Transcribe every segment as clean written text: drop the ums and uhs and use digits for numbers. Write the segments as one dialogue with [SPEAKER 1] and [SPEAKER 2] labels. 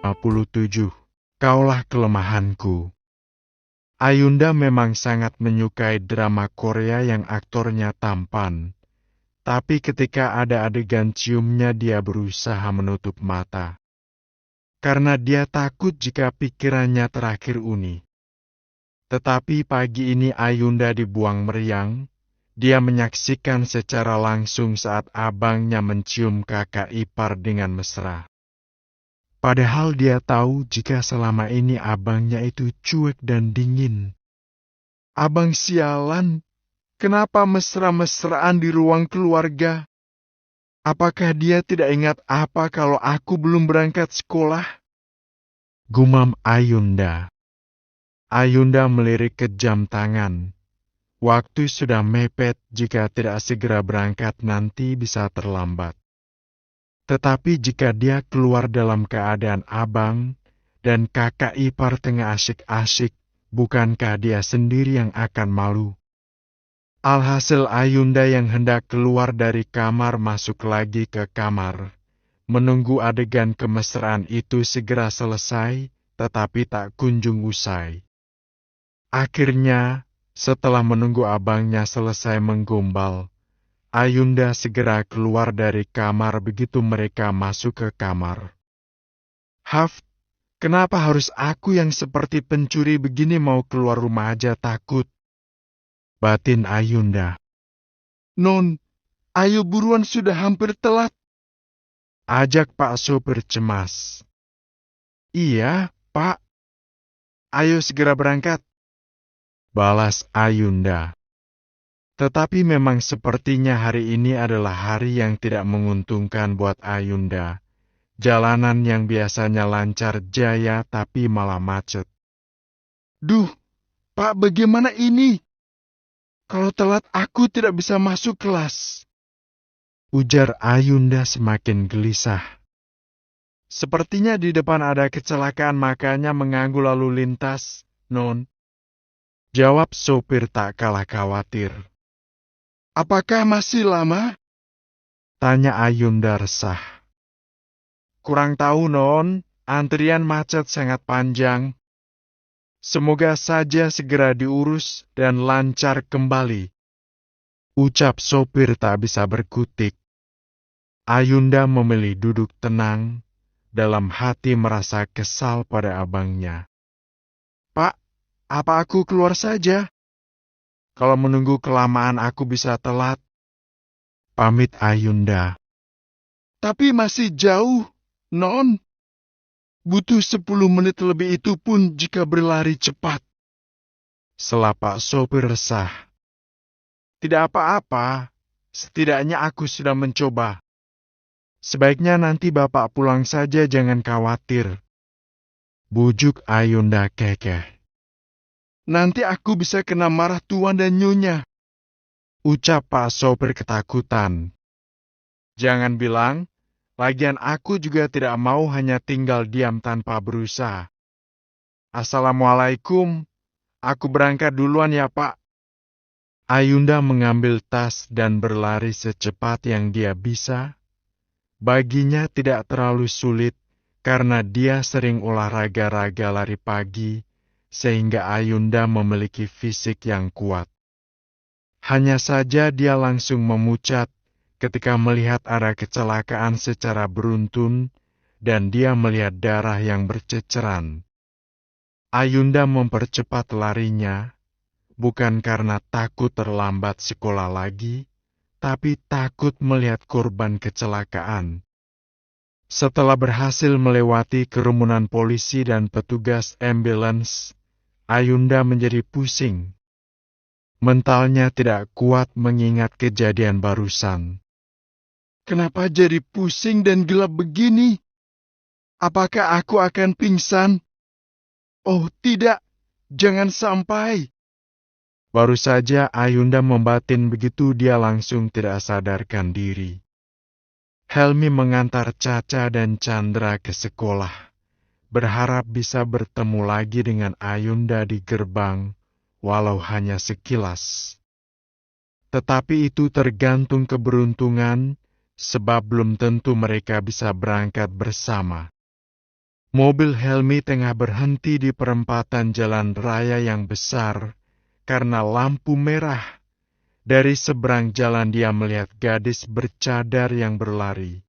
[SPEAKER 1] 57. Kaulah kelemahanku. Ayunda memang sangat menyukai drama Korea yang aktornya tampan. Tapi ketika ada adegan ciumnya dia berusaha menutup mata. Karena dia takut jika pikirannya terakhir uni. Tetapi pagi ini Ayunda dibuang meriang. Dia menyaksikan secara langsung saat abangnya mencium kakak ipar dengan mesra. Padahal dia tahu jika selama ini abangnya itu cuek dan dingin. Abang sialan, kenapa mesra-mesraan di ruang keluarga? Apakah dia tidak ingat apa kalau aku belum berangkat sekolah? Gumam Ayunda. Ayunda melirik ke jam tangan. Waktu sudah mepet, jika tidak segera berangkat nanti bisa terlambat. Tetapi jika dia keluar dalam keadaan abang dan kakak ipar tengah asyik-asyik, bukankah dia sendiri yang akan malu? Alhasil Ayunda yang hendak keluar dari kamar masuk lagi ke kamar, menunggu adegan kemesraan itu segera selesai, tetapi tak kunjung usai. Akhirnya, setelah menunggu abangnya selesai menggombal, Ayunda segera keluar dari kamar begitu mereka masuk ke kamar. Haf, kenapa harus aku yang seperti pencuri begini mau keluar rumah aja takut? Batin Ayunda. Non, ayo buruan sudah hampir telat. Ajak Pak sopir cemas. Iya, Pak. Ayo segera berangkat. Balas Ayunda. Tetapi memang sepertinya hari ini adalah hari yang tidak menguntungkan buat Ayunda. Jalanan yang biasanya lancar jaya tapi malah macet. Duh, Pak bagaimana ini? Kalau telat aku tidak bisa masuk kelas. Ujar Ayunda semakin gelisah. Sepertinya di depan ada kecelakaan makanya mengganggu lalu lintas, Non. Jawab sopir tak kalah khawatir. Apakah masih lama? Tanya Ayunda resah. Kurang tahu, Non. Antrian macet sangat panjang. Semoga saja segera diurus dan lancar kembali. Ucap sopir tak bisa berkutik. Ayunda memilih duduk tenang, dalam hati merasa kesal pada abangnya. Pak, apa aku keluar saja? Kalau menunggu kelamaan aku bisa telat. Pamit Ayunda. Tapi masih jauh, Non. Butuh 10 menit lebih itu pun jika berlari cepat. Selapak sopir resah. Tidak apa-apa, setidaknya aku sudah mencoba. Sebaiknya nanti Bapak pulang saja, jangan khawatir. Bujuk Ayunda kekeh. Nanti aku bisa kena marah Tuan dan Nyonya. Ucap Pak sopir ketakutan. Jangan bilang, lagian aku juga tidak mau hanya tinggal diam tanpa berusaha. Assalamualaikum, aku berangkat duluan ya Pak. Ayunda mengambil tas dan berlari secepat yang dia bisa. Baginya tidak terlalu sulit karena dia sering olahraga-raga lari pagi, sehingga Ayunda memiliki fisik yang kuat. Hanya saja dia langsung memucat ketika melihat ada kecelakaan secara beruntun dan dia melihat darah yang berceceran. Ayunda mempercepat larinya, bukan karena takut terlambat sekolah lagi, tapi takut melihat korban kecelakaan. Setelah berhasil melewati kerumunan polisi dan petugas ambulans, Ayunda menjadi pusing. Mentalnya tidak kuat mengingat kejadian barusan. Kenapa jadi pusing dan gelap begini? Apakah aku akan pingsan? Oh tidak, jangan sampai. Baru saja Ayunda membatin begitu dia langsung tidak sadarkan diri. Helmi mengantar Caca dan Chandra ke sekolah, berharap bisa bertemu lagi dengan Ayunda di gerbang, walau hanya sekilas. Tetapi itu tergantung keberuntungan, sebab belum tentu mereka bisa berangkat bersama. Mobil Helmi tengah berhenti di perempatan jalan raya yang besar karena lampu merah. Dari seberang jalan dia melihat gadis bercadar yang berlari.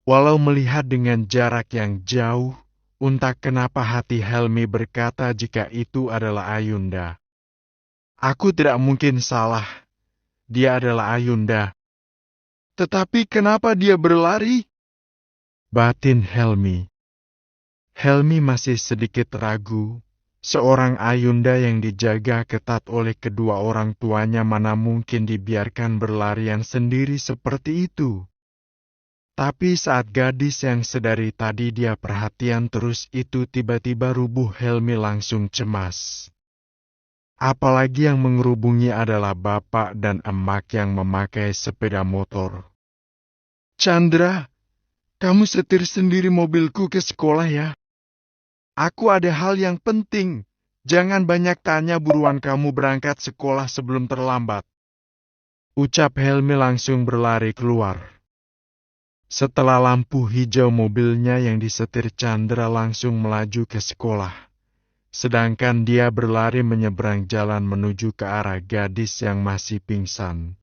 [SPEAKER 1] Walau melihat dengan jarak yang jauh, entah kenapa hati Helmi berkata jika itu adalah Ayunda. Aku tidak mungkin salah, dia adalah Ayunda. Tetapi kenapa dia berlari? Batin Helmi. Helmi masih sedikit ragu. Seorang Ayunda yang dijaga ketat oleh kedua orang tuanya mana mungkin dibiarkan berlarian sendiri seperti itu. Tapi saat gadis yang sedari tadi dia perhatian terus itu tiba-tiba rubuh, Helmi langsung cemas. Apalagi yang mengerubungi adalah bapak dan emak yang memakai sepeda motor. Chandra, kamu setir sendiri mobilku ke sekolah ya. Aku ada hal yang penting. Jangan banyak tanya, buruan kamu berangkat sekolah sebelum terlambat. Ucap Helmi langsung berlari keluar. Setelah lampu hijau mobilnya yang disetir Chandra langsung melaju ke sekolah. Sedangkan dia berlari menyeberang jalan menuju ke arah gadis yang masih pingsan.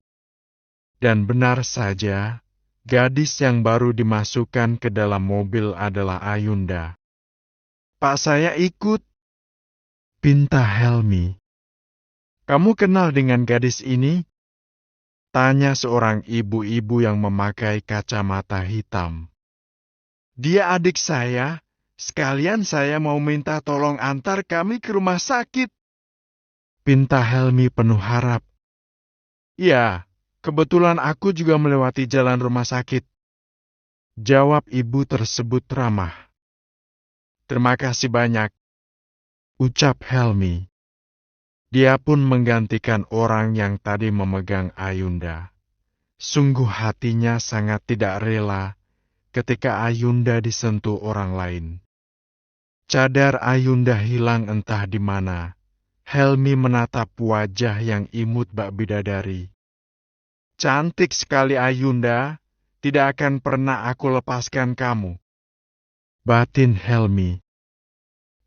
[SPEAKER 1] Dan benar saja, gadis yang baru dimasukkan ke dalam mobil adalah Ayunda. Pak, saya ikut, pinta Helmi. Kamu kenal dengan gadis ini? Tanya seorang ibu-ibu yang memakai kacamata hitam. Dia adik saya, sekalian saya mau minta tolong antar kami ke rumah sakit. Pinta Helmi penuh harap. Ya, kebetulan aku juga melewati jalan rumah sakit. Jawab ibu tersebut ramah. Terima kasih banyak, ucap Helmi. Dia pun menggantikan orang yang tadi memegang Ayunda. Sungguh hatinya sangat tidak rela ketika Ayunda disentuh orang lain. Cadar Ayunda hilang entah di mana. Helmi menatap wajah yang imut bak bidadari. Cantik sekali Ayunda, tidak akan pernah aku lepaskan kamu. Batin Helmi.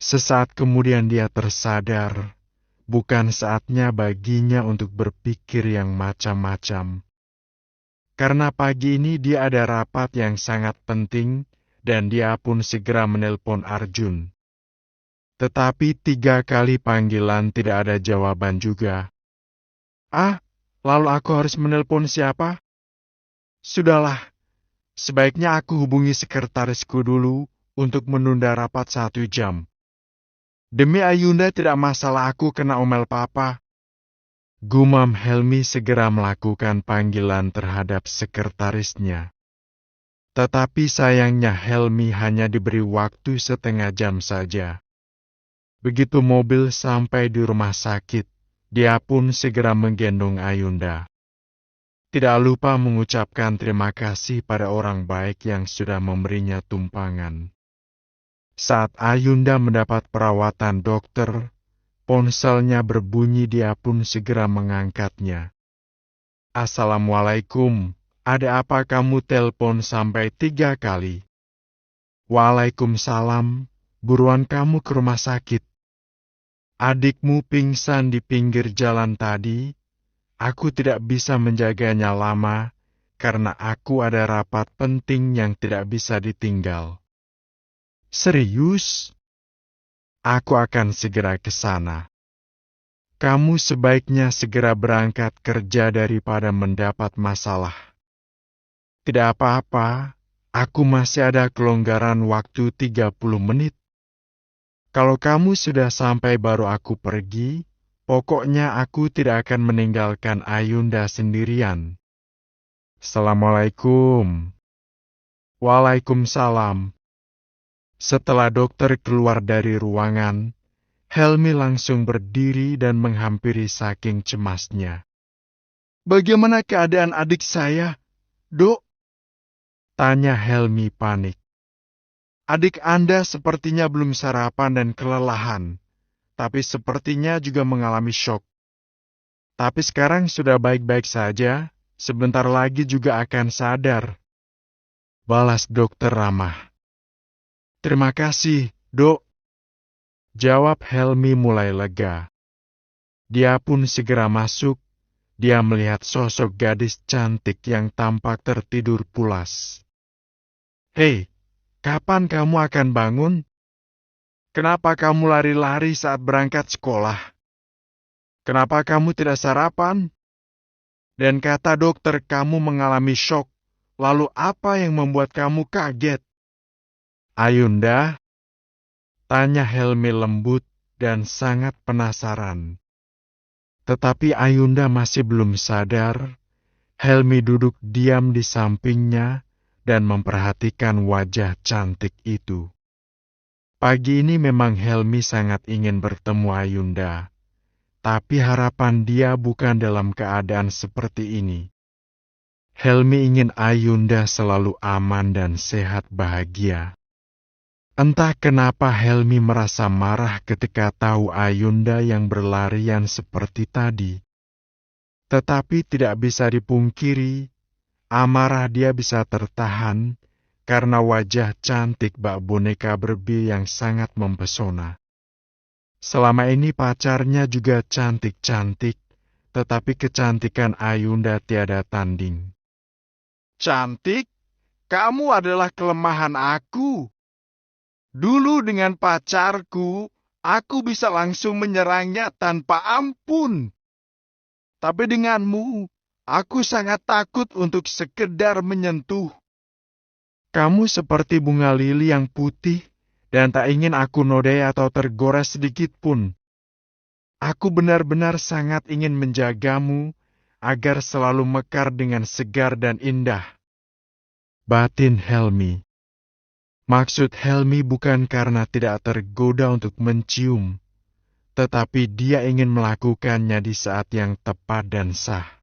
[SPEAKER 1] Sesaat kemudian dia tersadar, bukan saatnya baginya untuk berpikir yang macam-macam. Karena pagi ini dia ada rapat yang sangat penting, dan dia pun segera menelpon Arjun. Tetapi 3 kali panggilan tidak ada jawaban juga. Lalu aku harus menelpon siapa? Sudahlah, sebaiknya aku hubungi sekretarisku dulu untuk menunda rapat 1 jam. Demi Ayunda tidak masalah aku kena omel papa. Gumam Helmi segera melakukan panggilan terhadap sekretarisnya. Tetapi sayangnya Helmi hanya diberi waktu setengah jam saja. Begitu mobil sampai di rumah sakit, dia pun segera menggendong Ayunda. Tidak lupa mengucapkan terima kasih pada orang baik yang sudah memberinya tumpangan. Saat Ayunda mendapat perawatan dokter, ponselnya berbunyi, dia pun segera mengangkatnya. Assalamualaikum, ada apa kamu telpon sampai 3 kali? Waalaikumsalam, buruan kamu ke rumah sakit. Adikmu pingsan di pinggir jalan tadi. Aku tidak bisa menjaganya lama, karena aku ada rapat penting yang tidak bisa ditinggal. Serius? Aku akan segera ke sana. Kamu sebaiknya segera berangkat kerja daripada mendapat masalah. Tidak apa-apa, aku masih ada kelonggaran waktu 30 menit. Kalau kamu sudah sampai baru aku pergi, pokoknya aku tidak akan meninggalkan Ayunda sendirian. Assalamualaikum. Waalaikumsalam. Setelah dokter keluar dari ruangan, Helmi langsung berdiri dan menghampiri saking cemasnya. Bagaimana keadaan adik saya, Dok? Tanya Helmi panik. Adik Anda sepertinya belum sarapan dan kelelahan, tapi sepertinya juga mengalami syok. Tapi sekarang sudah baik-baik saja, sebentar lagi juga akan sadar. Balas dokter ramah. Terima kasih, Dok. Jawab Helmi mulai lega. Dia pun segera masuk. Dia melihat sosok gadis cantik yang tampak tertidur pulas. Hei, kapan kamu akan bangun? Kenapa kamu lari-lari saat berangkat sekolah? Kenapa kamu tidak sarapan? Dan kata dokter kamu mengalami syok. Lalu apa yang membuat kamu kaget? Ayunda, tanya Helmi lembut dan sangat penasaran. Tetapi Ayunda masih belum sadar. Helmi duduk diam di sampingnya dan memperhatikan wajah cantik itu. Pagi ini memang Helmi sangat ingin bertemu Ayunda, tapi harapan dia bukan dalam keadaan seperti ini. Helmi ingin Ayunda selalu aman dan sehat bahagia. Entah kenapa Helmi merasa marah ketika tahu Ayunda yang berlarian seperti tadi. Tetapi tidak bisa dipungkiri, amarah dia bisa tertahan karena wajah cantik bak boneka Barbie yang sangat mempesona. Selama ini pacarnya juga cantik-cantik, tetapi kecantikan Ayunda tiada tanding. Cantik? Kamu adalah kelemahan aku. Dulu dengan pacarku, aku bisa langsung menyerangnya tanpa ampun. Tapi denganmu, aku sangat takut untuk sekedar menyentuh. Kamu seperti bunga lili yang putih, dan tak ingin aku nodai atau tergores sedikit pun. Aku benar-benar sangat ingin menjagamu, agar selalu mekar dengan segar dan indah. Batin Helmi. Maksud Helmi bukan karena tidak tergoda untuk mencium, tetapi dia ingin melakukannya di saat yang tepat dan sah.